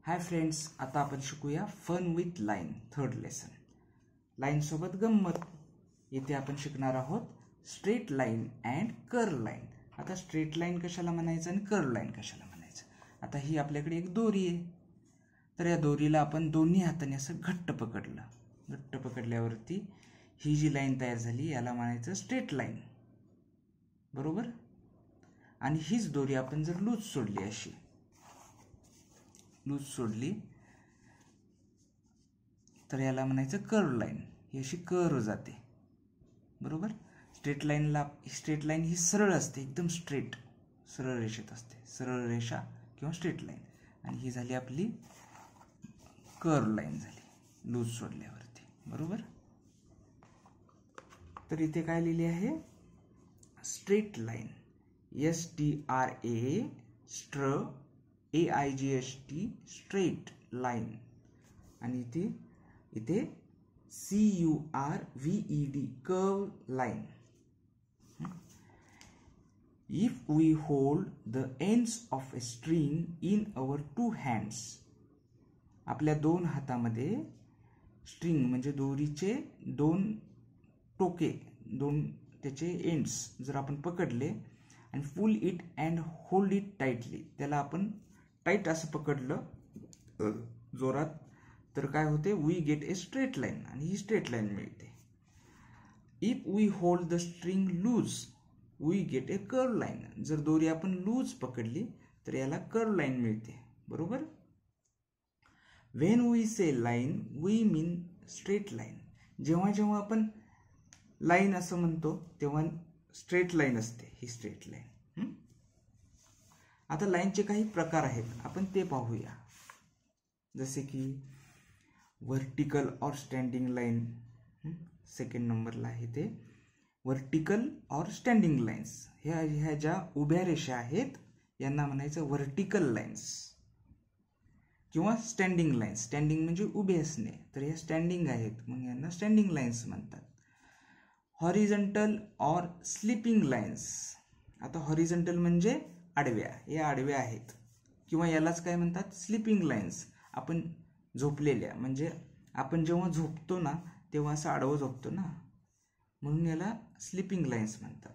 Hi friends, आता आपण शिकूया fun with line third lesson. Line सोबत गंमत. इथे आपण शिकणार आहोत straight line and curve line. आता स्ट्रेट लाईन कशाला म्हणायचं आणि कर्व लाईन कशाला म्हणायचं. आता ही आपल्याकडे एक दोरी आहे, तर या दोरीला आपण दोन्ही हाताने असं घट्ट पकडलं. घट्ट पकडल्यावरती ही जी लाईन तयार झाली याला म्हणायचं स्ट्रेट लाईन, बरोबर. आणि हीच दोरी आपण जर लूज सोडली, अशी लूज सोडली तर याला म्हणायचं कर्व लाईन. ही अशी कर्व जाते, बरोबर. स्ट्रेट लाईन ही सरळ असते, एकदम स्ट्रेट सरळ रेषेत असते, सरळ रेषा किंवा स्ट्रेट लाईन. आणि ही झाली आपली कर्व लाईन झाली लूज सोडल्यावरती, बरोबर. तर इथे काय लिहिले आहे, straight line, STRA स्ट्र AIGHT straight line. आणि इथे CURVED curve line. If we hold the ends of a string in our two hands, आपल्या दोन हातामध्ये स्ट्रिंग म्हणजे दोरीचे दोन टोके, दोन त्याचे एंड्स जर आपण पकडले आणि pull it and hold it tightly, त्याला आपण टाईट असं पकडलं जोरात, तर काय होते, we get a straight line. आणि ही स्ट्रेट लाईन मिळते. If we hold the string loose we get a curve line. जर दोरी आपण लूज पकडली तर याला कर्व लाईन मिळते, बरोबर. When we say line we mean straight line. जेव्हा जेव्हा आपण लाईन असं म्हणतो तेव्हा स्ट्रेट लाईन असते, ही स्ट्रेट लाईन. आता लाईनचे काही प्रकार आहेत, आपण ते पाहूया. जसे की व्हर्टिकल और स्टँडिंग लाईन, सेकंड नंबरला आहे ते व्हर्टिकल और स्टँडिंग लाईन्स. ह्या ज्या उभ्या रेषा आहेत यांना म्हणायचं व्हर्टिकल लाईन्स किंवा स्टँडिंग लाईन्स. स्टँडिंग म्हणजे उभे असणे, तर ह्या स्टँडिंग आहेत म्हणून यांना स्टँडिंग लाईन्स म्हणतात. हॉरिझॉन्टल और स्लिपिंग लाईन्स. आता हॉरिझॉन्टल म्हणजे आडव्या, या आडव्या आहेत, किंवा यालाच काय म्हणतात स्लिपिंग लाईन्स. आपण झोपलेल्या, म्हणजे आपण जेव्हा झोपतो ना तेव्हा असं आडवं झोपतो ना, म्हणून याला स्लिपिंग लाईन्स म्हणतात.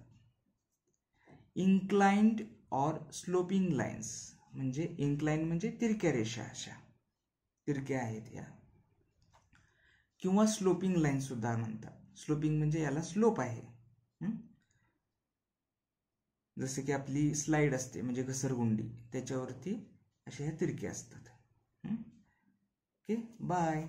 इन्क्लाइन्ड और स्लोपिंग लाईन्स, म्हणजे इन्क्लाइन म्हणजे तिरक्या रेषा, अशा तिरक्या आहेत या, किंवा स्लोपिंग लाईन सुद्धा म्हणतात. स्लोपिंग म्हणजे याला स्लोप आहे. जसे की आपली स्लाइड असते म्हणजे घसरगुंडी, त्याच्यावरती अशा ह्या तिरक्या असतात. Okay, bye.